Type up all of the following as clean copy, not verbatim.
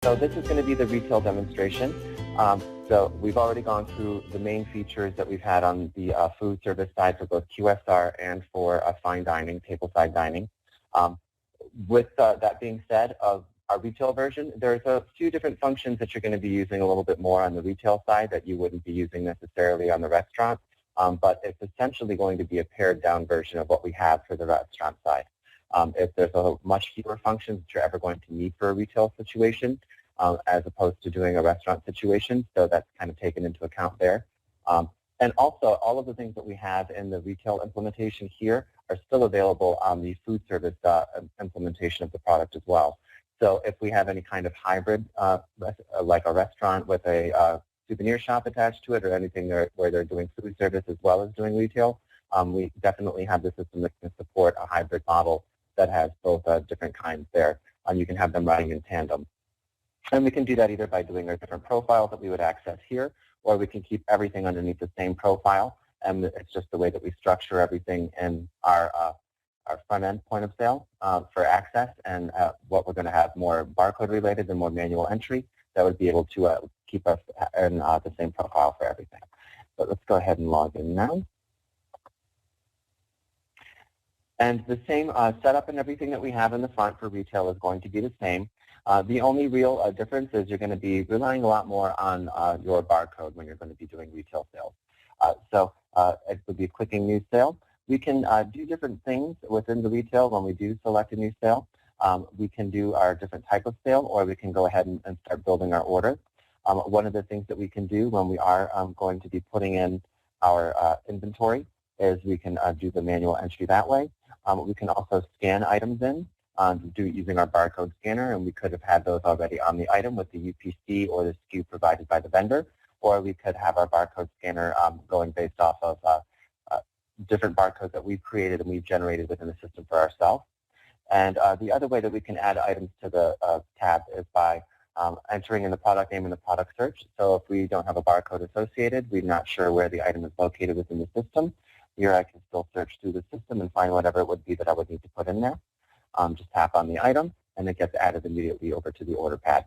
So this is going to be the retail demonstration. So we've already gone through the main features that we've had on the food service side for both QSR and for fine dining, tableside dining. With that being said, of our retail version, there's a few different functions that you're going to be using a little bit more on the retail side that you wouldn't be using necessarily on the restaurant, but it's essentially going to be a pared down version of what we have for the restaurant side. If there's much fewer functions that you're ever going to need for a retail situation, as opposed to doing a restaurant situation, so that's kind of taken into account there. And also, all of the things that we have in the retail implementation here are still available on the food service implementation of the product as well. So if we have any kind of hybrid, like a restaurant with a souvenir shop attached to it or anything where they're doing food service as well as doing retail, we definitely have the system that can support a hybrid model that has both different kinds there. You can have them running in tandem. And we can do that either by doing our different profiles that we would access here, or we can keep everything underneath the same profile. And it's just the way that we structure everything in our front-end point of sale for access, and what we're going to have more barcode related and more manual entry that would be able to keep us in the same profile for everything. But let's go ahead and log in now. And the same setup and everything that we have in the front for retail is going to be the same. The only real difference is you're going to be relying a lot more on your barcode when you're going to be doing retail sales. So it would be clicking new sale. We can do different things within the retail when we do select a new sale. We can do our different type of sale, or we can go ahead and start building our order. One of the things that we can do when we are going to be putting in our inventory is we can do the manual entry that way. We can also scan items in. Using our barcode scanner, and we could have had those already on the item with the UPC or the SKU provided by the vendor, or we could have our barcode scanner going based off of different barcodes that we've created and we've generated within the system for ourselves. And the other way that we can add items to the tab is by entering in the product name in the product search. So if we don't have a barcode associated, we're not sure where the item is located within the system, here I can still search through the system and find whatever it would be that I would need to put in there. Just tap on the item, and it gets added immediately over to the order pad.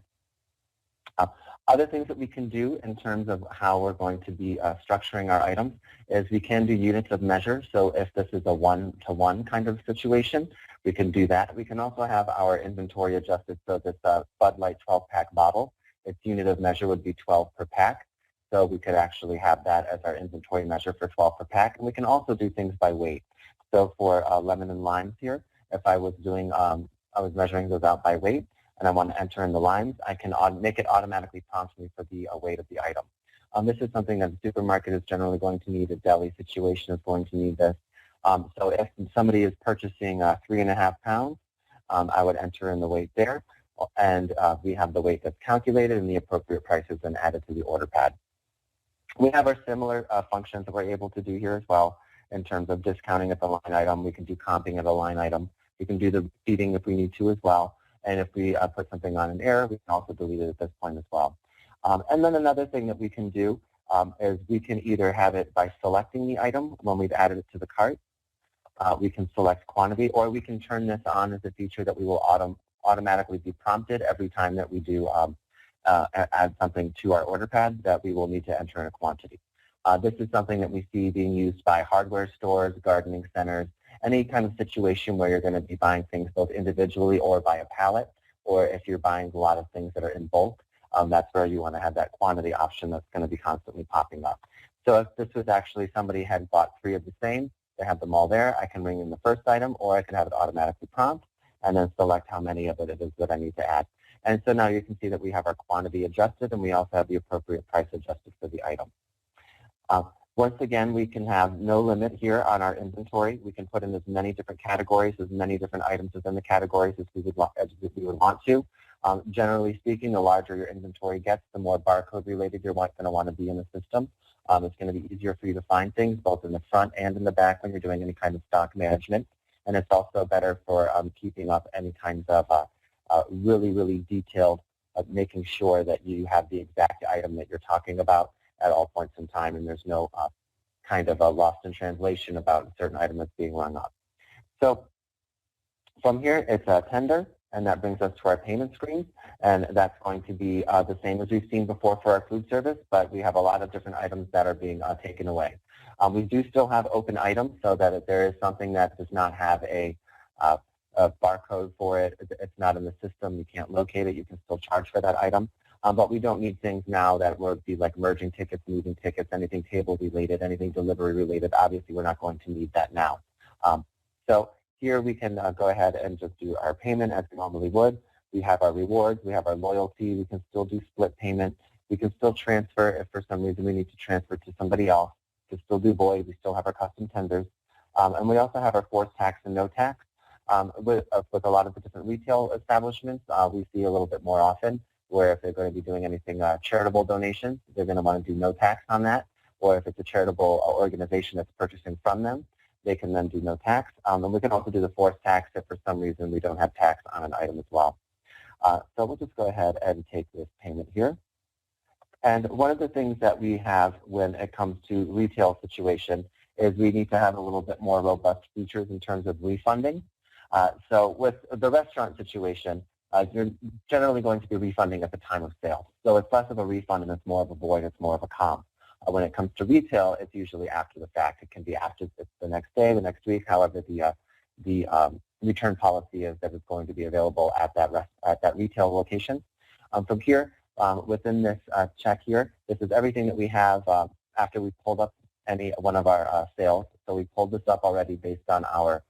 Other things that we can do in terms of how we're going to be structuring our items is we can do units of measure. So if this is a one-to-one kind of situation, we can do that. We can also have our inventory adjusted so this Bud Light 12-pack bottle, its unit of measure would be 12 per pack. So we could actually have that as our inventory measure for 12 per pack. And we can also do things by weight. So for lemon and limes here, if I was doing, I was measuring those out by weight, and I want to enter in the limes, I can make it automatically prompt me for the weight of the item. This is something that the supermarket is generally going to need. A deli situation is going to need this. So if somebody is purchasing 3.5 pounds, I would enter in the weight there, and we have the weight that's calculated and the appropriate prices then added to the order pad. We have our similar functions that we're able to do here as well in terms of discounting at the line item. We can do comping at a line item. We can do the feeding if we need to as well. And if we put something on an error, we can also delete it at this point as well. And then another thing that we can do is we can either have it by selecting the item when we've added it to the cart. We can select quantity, or we can turn this on as a feature that we will automatically be prompted every time that we do add something to our order pad that we will need to enter in a quantity. This is something that we see being used by hardware stores, gardening centers, any kind of situation where you're going to be buying things both individually or by a pallet, or if you're buying a lot of things that are in bulk, that's where you want to have that quantity option that's going to be constantly popping up. So if this was actually somebody had bought 3 of the same, they have them all there, I can ring in the first item, or I can have it automatically prompt and then select how many of it is that I need to add. And so now you can see that we have our quantity adjusted, and we also have the appropriate price adjusted for the item. Once again, we can have no limit here on our inventory. We can put in as many different categories, as many different items within the categories as we would want to. Generally speaking, the larger your inventory gets, the more barcode related you're going to want to be in the system. It's going to be easier for you to find things both in the front and in the back when you're doing any kind of stock management. And it's also better for keeping up any kinds of really, really detailed, making sure that you have the exact item that you're talking about at all points in time, and there's no kind of a lost in translation about a certain item that's being rung up. So from here, it's a tender. and that brings us to our payment screen, and that's going to be the same as we've seen before for our food service, but we have a lot of different items that are being taken away. We do still have open items, so that if there is something that does not have a barcode for it, it's not in the system, you can't locate it, you can still charge for that item. But we don't need things now that would be like merging tickets, moving tickets, anything table related, anything delivery related. Obviously, we're not going to need that now. So here we can go ahead and just do our payment as we normally would. We have our rewards, we have our loyalty, we can still do split payment. We can still transfer if for some reason we need to transfer to somebody else. We can still do void, we still have our custom tenders. And we also have our forced tax and no tax. With a lot of the different retail establishments, we see a little bit more often where if they're going to be doing anything charitable donations, they're going to want to do no tax on that. Or if it's a charitable organization that's purchasing from them, they can then do no tax. And we can also do the forced tax if for some reason we don't have tax on an item as well. So we'll just go ahead and take this payment here. And one of the things that we have when it comes to retail situation is we need to have a little bit more robust features in terms of refunding. So with the restaurant situation, you're generally going to be refunding at the time of sale. So it's less of a refund and it's more of a void, it's more of a comp. When it comes to retail, it's usually after the fact. It can be after the next day, the next week, however the return policy is that it's going to be available at that retail location. From here, within this check here, this is everything that we have after we pulled up any one of our sales. So we pulled this up already based on our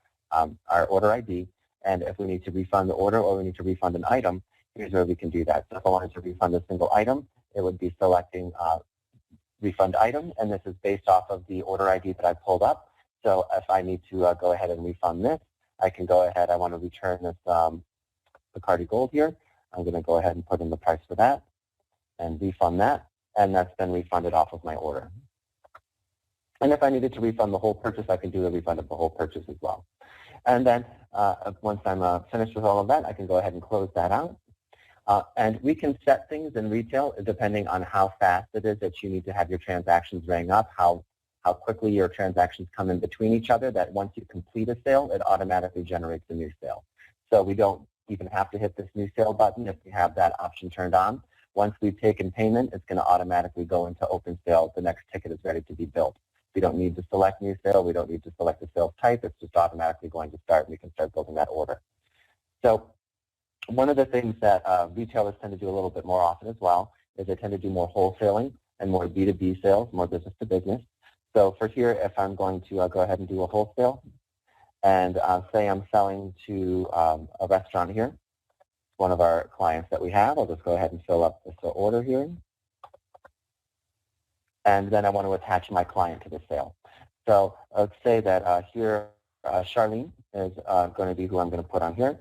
order ID. And if we need to refund the order or we need to refund an item, here's where we can do that. So if I wanted to refund a single item, it would be selecting refund item, and this is based off of the order ID that I pulled up. So if I need to go ahead and refund this, I can go ahead. I want to return this Bacardi Gold here. I'm going to go ahead and put in the price for that and refund that, and that's been refunded off of my order. And if I needed to refund the whole purchase, I can do the refund of the whole purchase as well. And then once I'm finished with all of that, I can go ahead and close that out. And we can set things in retail depending on how fast it is that you need to have your transactions ring up, how quickly your transactions come in between each other, that once you complete a sale, it automatically generates a new sale. So we don't even have to hit this new sale button if we have that option turned on. Once we've taken payment, it's going to automatically go into open sale. The next ticket is ready to be built. We don't need to select new sale. We don't need to select the sales type. It's just automatically going to start. We can start building that order. So one of the things that retailers tend to do a little bit more often as well is they tend to do more wholesaling and more B2B sales, more business to business. So for here, if I'm going to go ahead and do a wholesale, and say I'm selling to a restaurant here, one of our clients that we have, I'll just go ahead and fill up this order here. And then I want to attach my client to the sale. So let's say that here Charlene is going to be who I'm going to put on here.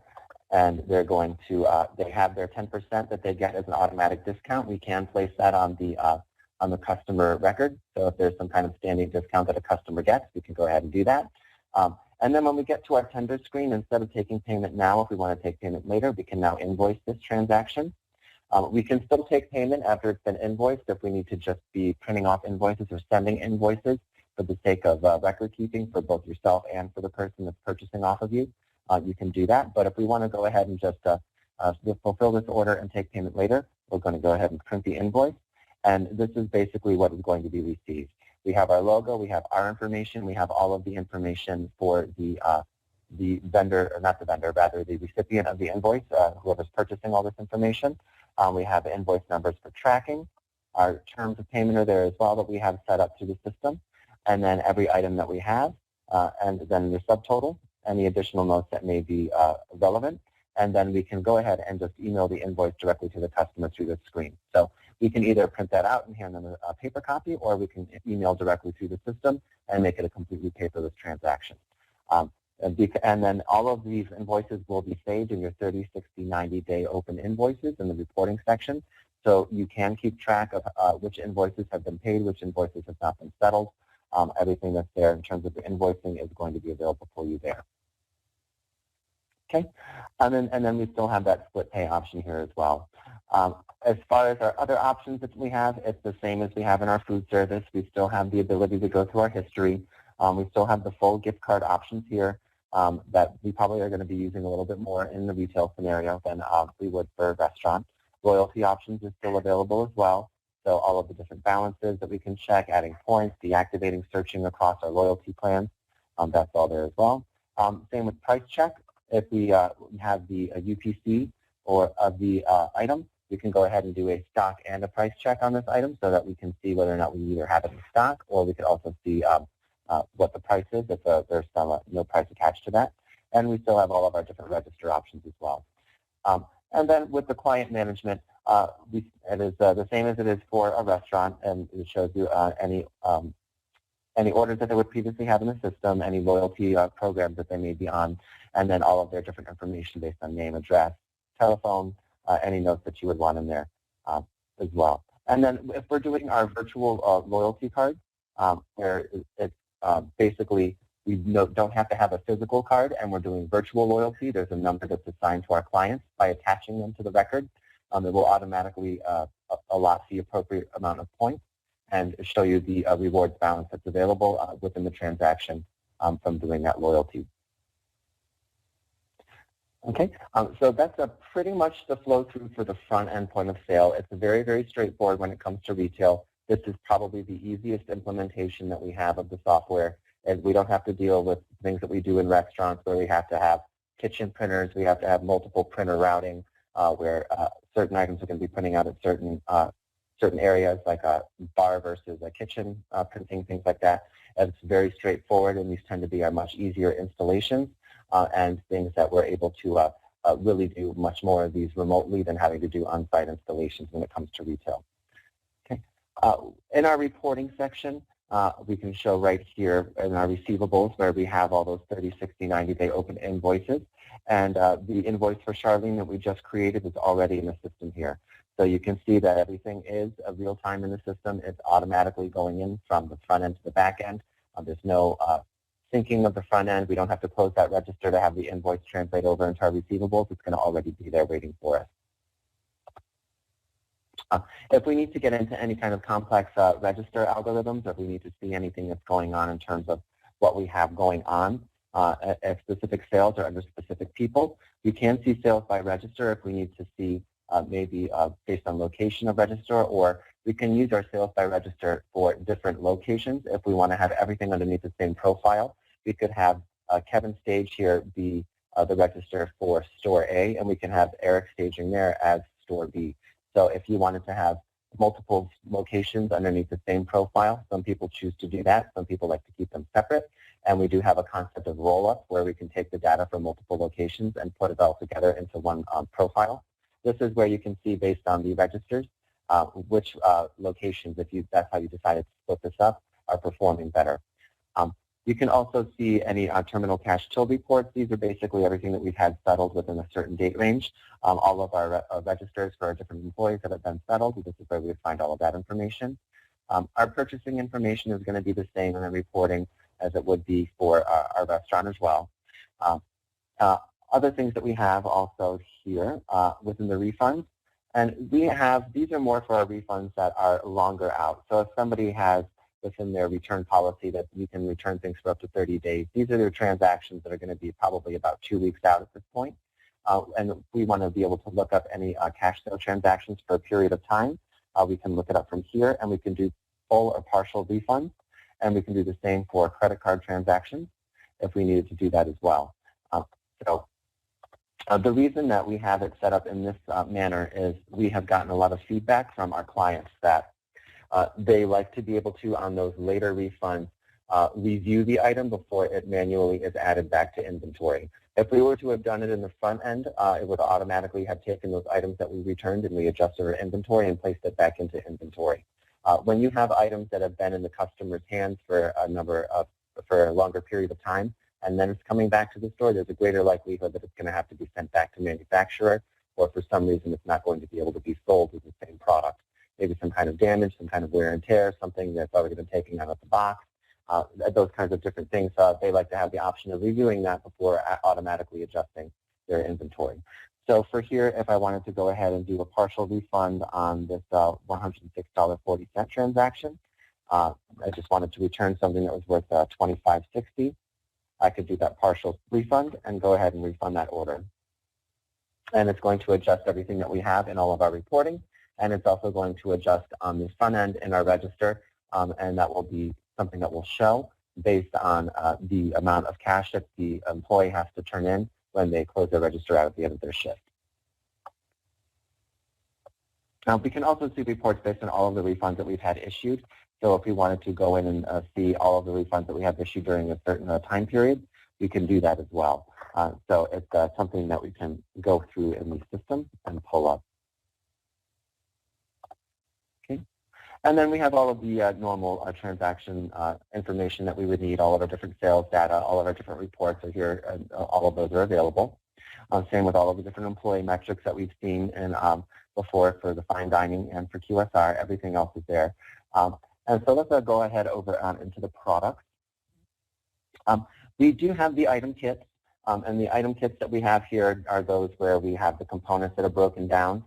And they're going to, they have their 10% that they get as an automatic discount. We can place that on the customer record. So if there's some kind of standing discount that a customer gets, we can go ahead and do that. And then when we get to our tender screen, instead of taking payment now, if we want to take payment later, we can now invoice this transaction. We can still take payment after it's been invoiced if we need to just be printing off invoices or sending invoices for the sake of record keeping for both yourself and for the person that's purchasing off of you. You can do that. But if we want to go ahead and just fulfill this order and take payment later, we're going to go ahead and print the invoice. And this is basically what is going to be received. We have our logo, we have our information, we have all of the information for the vendor, or not the vendor, rather the recipient of the invoice, whoever's purchasing all this information. We have invoice numbers for tracking. Our terms of payment are there as well that we have set up through the system. And then every item that we have, and then the subtotal, and the additional notes that may be relevant. And then we can go ahead and just email the invoice directly to the customer through the screen. So we can either print that out and hand them a paper copy, or we can email directly through the system and make it a completely paperless transaction. And then all of these invoices will be saved in your 30, 60, 90-day open invoices in the reporting section. So you can keep track of which invoices have been paid, which invoices have not been settled. Everything that's there in terms of the invoicing is going to be available for you there. Okay, and then we still have that split pay option here as well. As far as our other options that we have, it's the same as we have in our food service. We still have the ability to go through our history. We still have the full gift card options here. that we probably are going to be using a little bit more in the retail scenario than we would for a restaurant. Loyalty options is still available as well. So all of the different balances that we can check, adding points, deactivating, searching across our loyalty plans, that's all there as well. Same with price check. If we have the UPC or of the item, we can go ahead and do a stock and a price check on this item so that we can see whether or not we either have it in stock, or we could also see what the price is if there's some no price attached to that. And we still have all of our different register options as well. And then with the client management, it is the same as it is for a restaurant, and it shows you any orders that they would previously have in the system, any loyalty programs that they may be on, and then all of their different information based on name, address, telephone, any notes that you would want in there as well. And then if we're doing our virtual loyalty card, where it's basically we don't have to have a physical card, and we're doing virtual loyalty, there's a number that's assigned to our clients. By attaching them to the record, it will automatically allot the appropriate amount of points and show you the rewards balance that's available within the transaction from doing that loyalty. Okay, so that's pretty much the flow through for the front end point of sale. It's very, very straightforward when it comes to retail. This is probably the easiest implementation that we have of the software, and we don't have to deal with things that we do in restaurants where we have to have kitchen printers, we have to have multiple printer routing, where certain items are going to be printing out at certain areas, like a bar versus a kitchen printing, things like that. And it's very straightforward, and these tend to be our much easier installations and things that we're able to really do much more of these remotely than having to do on-site installations when it comes to retail. Okay. In our reporting section, we can show right here in our receivables where we have all those 30, 60, 90-day open invoices. And the invoice for Charlene that we just created is already in the system here. So you can see that everything is real time in the system. It's automatically going in from the front end to the back end. There's no syncing of the front end. We don't have to close that register to have the invoice translate over into our receivables. It's going to already be there waiting for us. If we need to get into any kind of complex register algorithms, if we need to see anything that's going on in terms of what we have going on at specific sales or under specific people, we can see sales by register if we need to see maybe based on location of register, or we can use our sales by register for different locations. If we want to have everything underneath the same profile, we could have Kevin's stage here be the register for store A, and we can have Eric staging there as store B. So if you wanted to have multiple locations underneath the same profile, some people choose to do that. Some people like to keep them separate. And we do have a concept of roll-up where we can take the data from multiple locations and put it all together into one profile. This is where you can see, based on the registers, which locations, if that's how you decided to split this up, are performing better. You can also see any terminal cash till reports. These are basically everything that we've had settled within a certain date range. All of our registers for our different employees that have been settled. This is where we would find all of that information. Our purchasing information is going to be the same in the reporting as it would be for our restaurant as well. Other things that we have also here within the refunds, and these are more for our refunds that are longer out. So if somebody has within their return policy that you can return things for up to 30 days, these are their transactions that are going to be probably about 2 weeks out at this point. And we want to be able to look up any cash sale transactions for a period of time. We can look it up from here, and we can do full or partial refunds. And we can do the same for credit card transactions if we needed to do that as well. The reason that we have it set up in this manner is we have gotten a lot of feedback from our clients that they like to be able to, on those later refunds, review the item before it manually is added back to inventory. If we were to have done it in the front end, it would automatically have taken those items that we returned and readjusted our inventory and placed it back into inventory. When you have items that have been in the customer's hands for a longer period of time, and then it's coming back to the store, there's a greater likelihood that it's going to have to be sent back to manufacturer, or for some reason it's not going to be able to be sold with the same product. Maybe some kind of damage, some kind of wear and tear, something that's already been taken out of the box, those kinds of different things. They like to have the option of reviewing that before automatically adjusting their inventory. So for here, if I wanted to go ahead and do a partial refund on this $106.40 transaction, I just wanted to return something that was worth $25.60. I could do that partial refund and go ahead and refund that order. And it's going to adjust everything that we have in all of our reporting, and it's also going to adjust on the front end in our register, and that will be something that will show based on the amount of cash that the employee has to turn in when they close their register out at the end of their shift. Now, we can also see reports based on all of the refunds that we've had issued. So if we wanted to go in and see all of the refunds that we have issued during a certain time period, we can do that as well. So it's something that we can go through in the system and pull up. Okay. And then we have all of the normal transaction information that we would need, all of our different sales data, all of our different reports are here, and all of those are available. Same with all of the different employee metrics that we've seen in, before for the fine dining and for QSR. Everything else is there. And so let's go ahead over into the products. We do have the item kits, and the item kits that we have here are those where we have the components that are broken down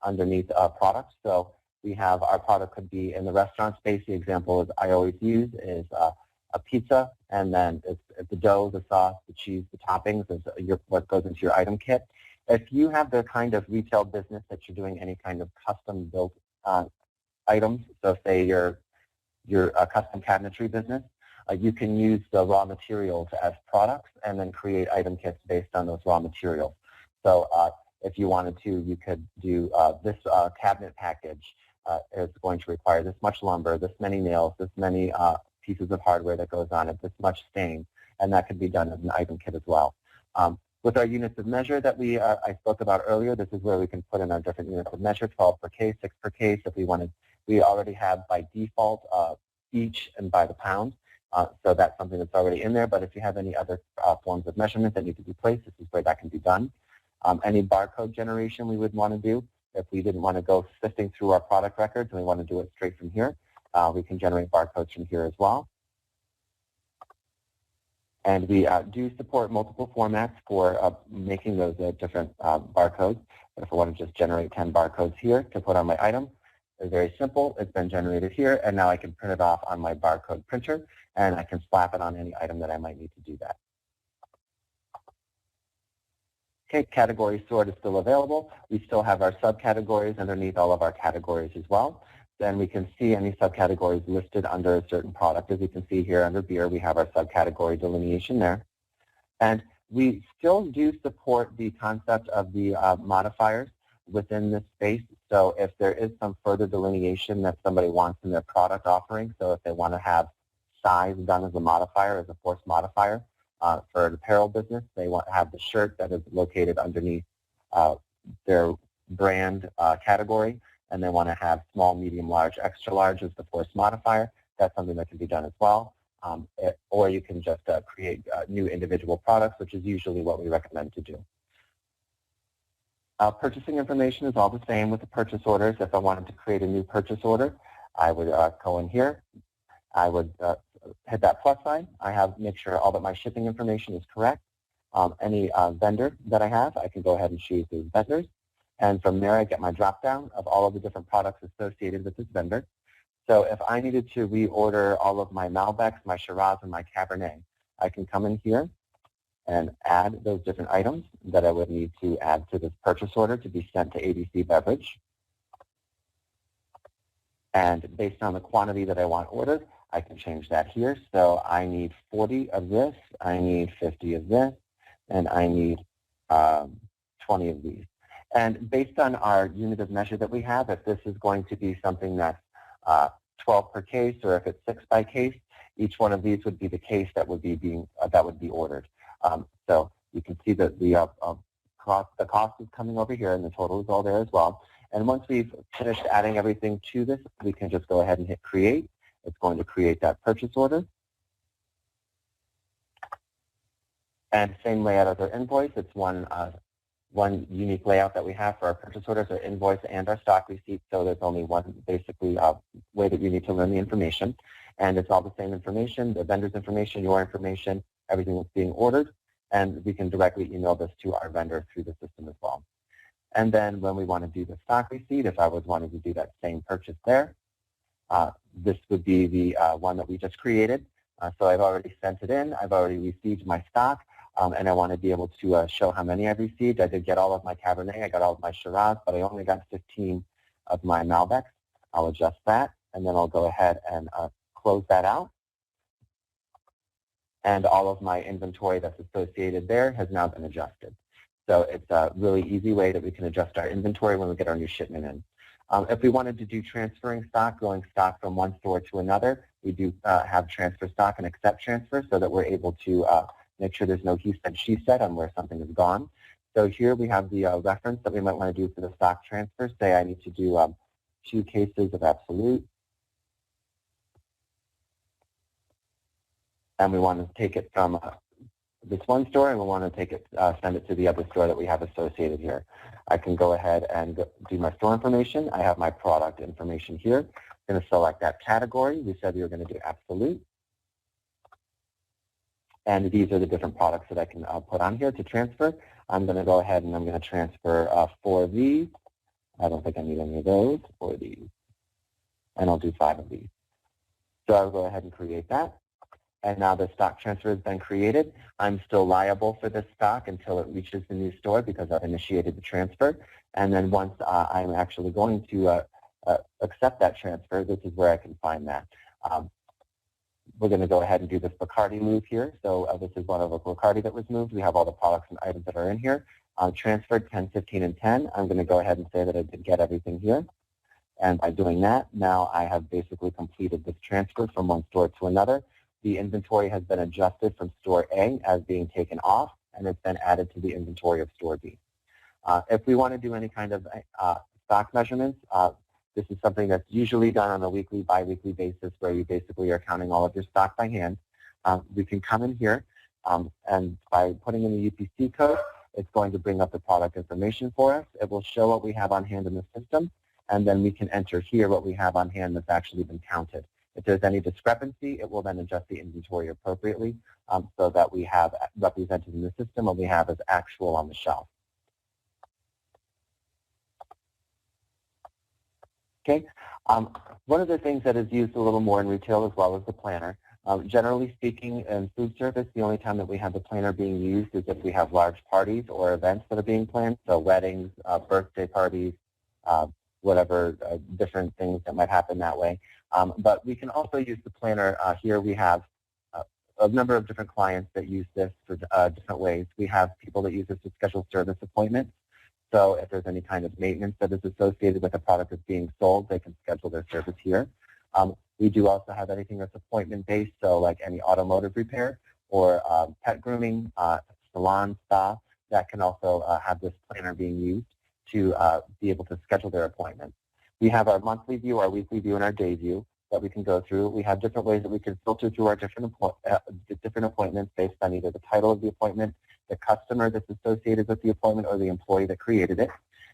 underneath products. So we have our product could be in the restaurant space. The example is I always use is a pizza, and then it's the dough, the sauce, the cheese, the toppings is what goes into your item kit. If you have the kind of retail business that you're doing any kind of custom built items, so say you're a custom cabinetry business, you can use the raw materials as products and then create item kits based on those raw materials. So if you wanted to, you could do this cabinet package is going to require this much lumber, this many nails, this many pieces of hardware that goes on it, this much stain, and that could be done as an item kit as well. With our units of measure that I spoke about earlier, this is where we can put in our different units of measure, 12 per case, 6 per case. If we wanted, we already have by default each and by the pound. So that's something that's already in there. But if you have any other forms of measurement that need to be placed, this is where that can be done. Any barcode generation we would want to do, if we didn't want to go sifting through our product records and we want to do it straight from here, we can generate barcodes from here as well. And we do support multiple formats for making those different barcodes. If I want to just generate 10 barcodes here to put on my item, it's very simple. It's been generated here, and now I can print it off on my barcode printer, and I can slap it on any item that I might need to do that. Okay, category sort is still available. We still have our subcategories underneath all of our categories as well. Then we can see any subcategories listed under a certain product. As you can see here under beer, we have our subcategory delineation there. And we still do support the concept of the modifiers within this space. So if there is some further delineation that somebody wants in their product offering, so if they want to have size done as a modifier, as a force modifier for an apparel business, they want to have the shirt that is located underneath their brand category, and they want to have small, medium, large, extra large as the force modifier. That's something that can be done as well. Or you can just create new individual products, which is usually what we recommend to do. Purchasing information is all the same with the purchase orders. If I wanted to create a new purchase order, I would go in here. I would hit that plus sign. Make sure all that my shipping information is correct. Any vendor that I have, I can go ahead and choose those vendors. And from there, I get my drop-down of all of the different products associated with this vendor. So if I needed to reorder all of my Malbecs, my Shiraz, and my Cabernet, I can come in here and add those different items that I would need to add to this purchase order to be sent to ABC Beverage. And based on the quantity that I want ordered, I can change that here. So I need 40 of this, I need 50 of this, and I need 20 of these. And based on our unit of measure that we have, if this is going to be something that's 12 per case, or if it's 6 by case, each one of these would be the case that would be ordered. So you can see that the cost is coming over here, and the total is all there as well. And once we've finished adding everything to this, we can just go ahead and hit create. It's going to create that purchase order. And same layout as our invoice. It's one unique layout that we have for our purchase orders, our invoice and our stock receipt. So there's only one basically way that you need to learn the information. And it's all the same information, the vendor's information, your information, everything that's being ordered. And we can directly email this to our vendor through the system as well. And then when we want to do the stock receipt, if I was wanting to do that same purchase there, this would be the one that we just created. So I've already sent it in. I've already received my stock, and I want to be able to show how many I've received. I did get all of my Cabernet. I got all of my Shiraz, but I only got 15 of my Malbecs. I'll adjust that, and then I'll go ahead and close that out. And all of my inventory that's associated there has now been adjusted. So it's a really easy way that we can adjust our inventory when we get our new shipment in. If we wanted to do transferring stock, going stock from one store to another, we do have transfer stock and accept transfer so that we're able to make sure there's no he said, she said on where something is gone. So here we have the reference that we might want to do for the stock transfer. Say I need to do 2 cases of Absolute. And we want to take it from this one store, and we want to take it, send it to the other store that we have associated here. I can go ahead and do my store information. I have my product information here. I'm going to select that category. We said we were going to do Absolute. And these are the different products that I can put on here to transfer. I'm going to go ahead and I'm going to transfer 4 of these. I don't think I need any of those, 4 of these. And I'll do 5 of these. So I'll go ahead and create that. And now the stock transfer has been created. I'm still liable for this stock until it reaches the new store because I've initiated the transfer. And then once I'm actually going to accept that transfer, this is where I can find that. We're going to go ahead and do this Bacardi move here. So this is one of the Bacardi that was moved. We have all the products and items that are in here. Transferred 10, 15, and 10. I'm going to go ahead and say that I did get everything here. And by doing that, now I have basically completed this transfer from one store to another. The inventory has been adjusted from store A as being taken off, and it's been added to the inventory of store B. If we want to do any kind of stock measurements, this is something that's usually done on a weekly, bi-weekly basis where you basically are counting all of your stock by hand. We can come in here, and by putting in the UPC code, it's going to bring up the product information for us. It will show what we have on hand in the system, and then we can enter here what we have on hand that's actually been counted. If there's any discrepancy, it will then adjust the inventory appropriately so that we have represented in the system what we have as actual on the shelf. Okay. One of the things that is used a little more in retail as well is the planner. Generally speaking, in food service, the only time that we have the planner being used is if we have large parties or events that are being planned, so weddings, birthday parties, whatever different things that might happen that way. But we can also use the planner. Here we have a number of different clients that use this for different ways. We have people that use this to schedule service appointments. So if there's any kind of maintenance that is associated with a product that's being sold, they can schedule their service here. We do also have anything that's appointment-based, so like any automotive repair or pet grooming, salon, spa, that can also have this planner being used to be able to schedule their appointments. We have our monthly view, our weekly view, and our day view that we can go through. We have different ways that we can filter through our different appointments based on either the title of the appointment, the customer that's associated with the appointment, or the employee that created it.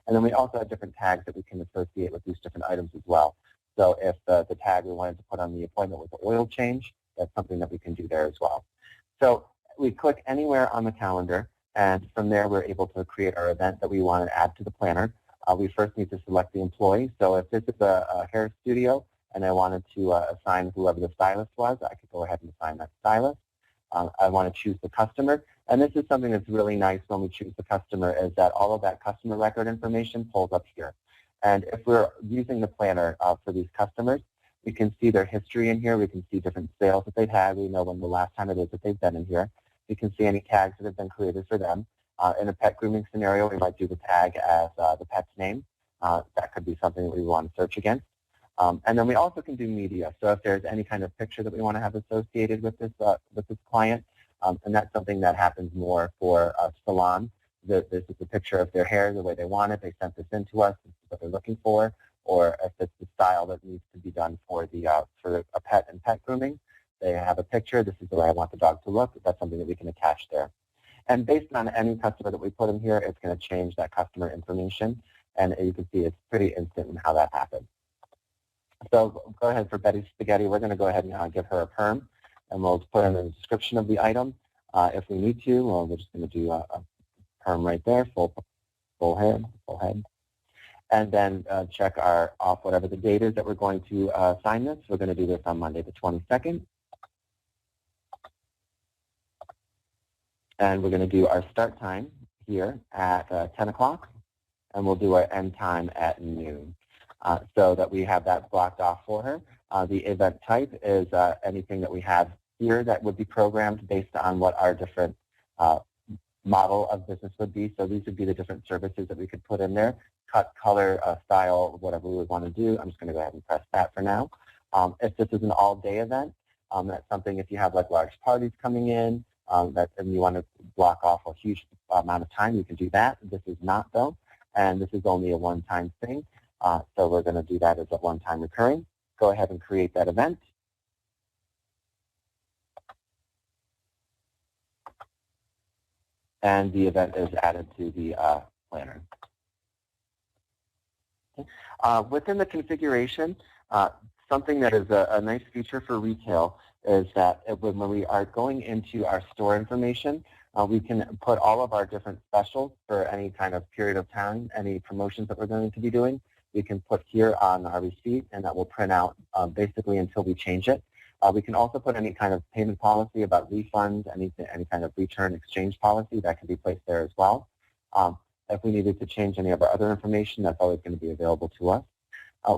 And then we also have different tags that we can associate with these different items as well. So if the tag we wanted to put on the appointment was an oil change, that's something that we can do there as well. So we click anywhere on the calendar, and from there we're able to create our event that we want to add to the planner. We first need to select the employee. So if this is a hair studio and I wanted to assign whoever the stylist was, I could go ahead and assign that stylist. I want to choose the customer. And this is something that's really nice when we choose the customer, is that all of that customer record information pulls up here. And if we're using the planner for these customers, we can see their history in here. We can see different sales that they've had. We know when the last time it is that they've been in here. We can see any tags that have been created for them. In a pet grooming scenario, we might do the tag as the pet's name. That could be something that we want to search against. And then we also can do media. So if there's any kind of picture that we want to have associated with this client, and that's something that happens more for a salon. This is a picture of their hair the way they want it. They sent this in to us. This is what they're looking for. Or if it's the style that needs to be done for a pet and pet grooming, they have a picture. This is the way I want the dog to look. That's something that we can attach there. And based on any customer that we put in here, it's going to change that customer information. And you can see it's pretty instant in how that happens. So go ahead for Betty's Spaghetti. We're going to go ahead and give her a perm. And we'll put in the description of the item. If we need to, well, we're just going to do a perm right there, full head. And then check off whatever the date is that we're going to sign this. We're going to do this on Monday the 22nd. And we're going to do our start time here at 10 o'clock, and we'll do our end time at noon so that we have that blocked off for her. The event type is anything that we have here that would be programmed based on what our different model of business would be. So these would be the different services that we could put in there: cut, color, style, whatever we would want to do. I'm just going to go ahead and press that for now. If this is an all-day event, that's something if you have like large parties coming in and you want to block off a huge amount of time, you can do that. This is not, though, and this is only a one-time thing. So we're going to do that as a one-time recurring. Go ahead and create that event. And the event is added to the planner. Within the configuration, something that is a nice feature for retail is that when we are going into our store information, we can put all of our different specials for any kind of period of time, any promotions that we're going to be doing. We can put here on our receipt, and that will print out basically until we change it. We can also put any kind of payment policy about refunds, any kind of return exchange policy that can be placed there as well. If we needed to change any of our other information, that's always going to be available to us.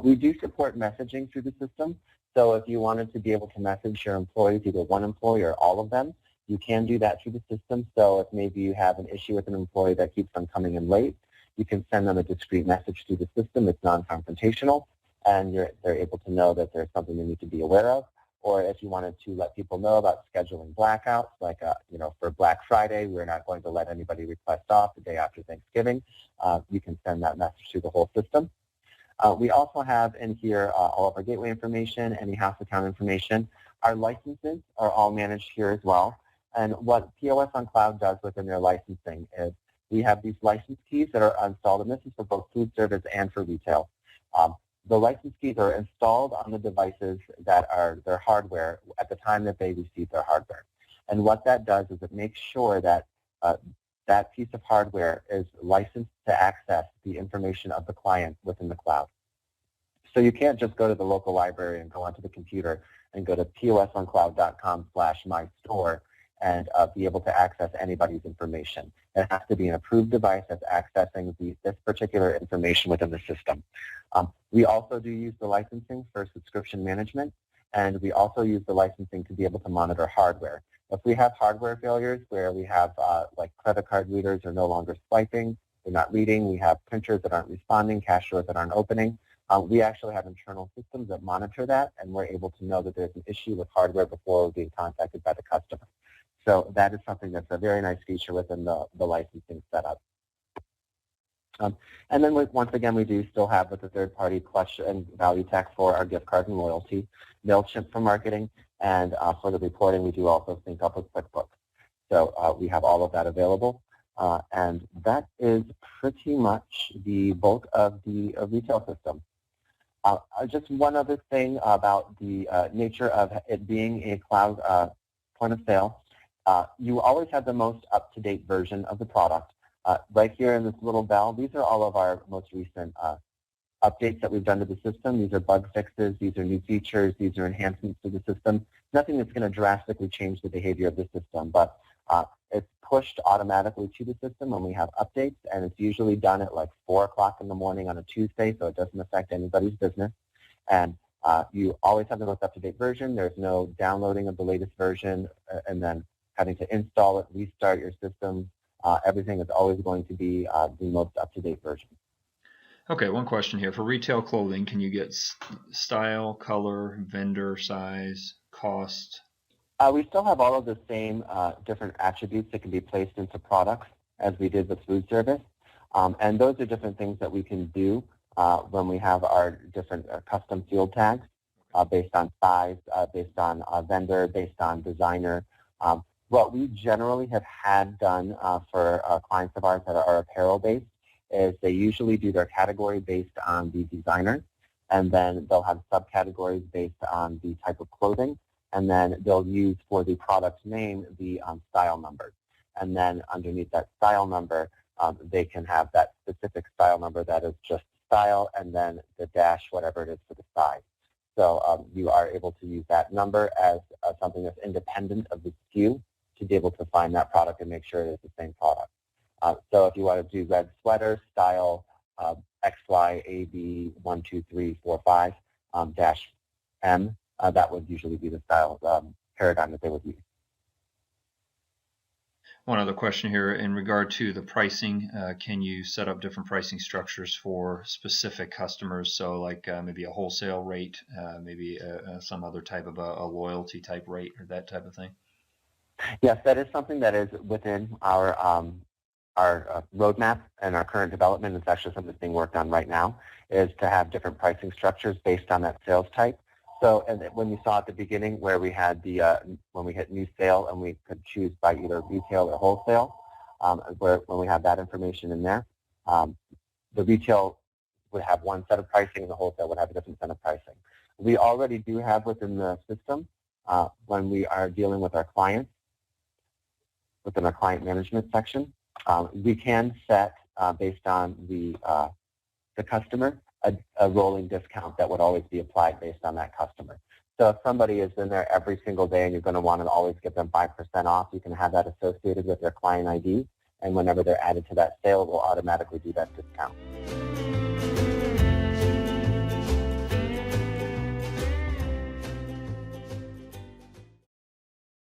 We do support messaging through the system. So if you wanted to be able to message your employees, either one employee or all of them, you can do that through the system. So if maybe you have an issue with an employee that keeps on coming in late, you can send them a discrete message through the system. It's non-confrontational, and they're able to know that there's something they need to be aware of. Or if you wanted to let people know about scheduling blackouts, like for Black Friday, we're not going to let anybody request off the day after Thanksgiving. You can send that message through the whole system. We also have in here all of our gateway information, any house account information. Our licenses are all managed here as well. And what POS on Cloud does within their licensing is we have these license keys that are installed, and this is for both food service and for retail. The license keys are installed on the devices that are their hardware at the time that they receive their hardware. And what that does is it makes sure that that piece of hardware is licensed to access the information of the client within the cloud. So you can't just go to the local library and go onto the computer and go to posoncloud.com/mystore and be able to access anybody's information. It has to be an approved device that's accessing this particular information within the system. We also do use the licensing for subscription management, and we also use the licensing to be able to monitor hardware. If we have hardware failures where we have like credit card readers are no longer swiping, they're not reading, we have printers that aren't responding, cash drawers that aren't opening, we actually have internal systems that monitor that, and we're able to know that there's an issue with hardware before we're being contacted by the customer. So that is something that's a very nice feature within the licensing setup. And then once again, we do still have with the third-party clutch and value tax for our gift card and loyalty, MailChimp for marketing, and for the reporting, we do also sync up with QuickBooks. So we have all of that available. And that is pretty much the bulk of the retail system. Just one other thing about the nature of it being a cloud point of sale. You always have the most up-to-date version of the product. Right here in this little bell, these are all of our most recent updates that we've done to the system. These are bug fixes, these are new features, these are enhancements to the system. Nothing that's going to drastically change the behavior of the system, but it's pushed automatically to the system when we have updates, and it's usually done at like 4 o'clock in the morning on a Tuesday, so it doesn't affect anybody's business. And you always have the most up-to-date version. There's no downloading of the latest version and then having to install it, restart your system. Everything is always going to be the most up-to-date version. Okay, one question here. For retail clothing, can you get style, color, vendor, size, cost? We still have all of the same different attributes that can be placed into products as we did with food service. And those are different things that we can do when we have our different custom field tags based on size, based on vendor, based on designer. What we generally have had done for clients of ours that are apparel-based is they usually do their category based on the designer, and then they'll have subcategories based on the type of clothing, and then they'll use for the product name the style number. And then underneath that style number, they can have that specific style number that is just style, and then the dash, whatever it is for the size. So you are able to use that number as something that's independent of the SKU to be able to find that product and make sure it is the same product. So if you want to do red sweater style XYAB12345 dash M, that would usually be the style paradigm that they would use. One other question here in regard to the pricing. Can you set up different pricing structures for specific customers? So like maybe a wholesale rate, maybe some other type of a loyalty type rate or that type of thing? Yes, that is something that is within our roadmap and our current development. It's actually something that's being worked on right now, is to have different pricing structures based on that sales type. So, and when you saw at the beginning where we had the, when we hit new sale and we could choose by either retail or wholesale, when we have that information in there, the retail would have one set of pricing and the wholesale would have a different set of pricing. We already do have within the system, when we are dealing with our clients, within our client management section, we can set, based on the customer, a rolling discount that would always be applied based on that customer. So if somebody is in there every single day and you're going to want to always give them 5% off, you can have that associated with their client ID, and whenever they're added to that sale, it will automatically do that discount.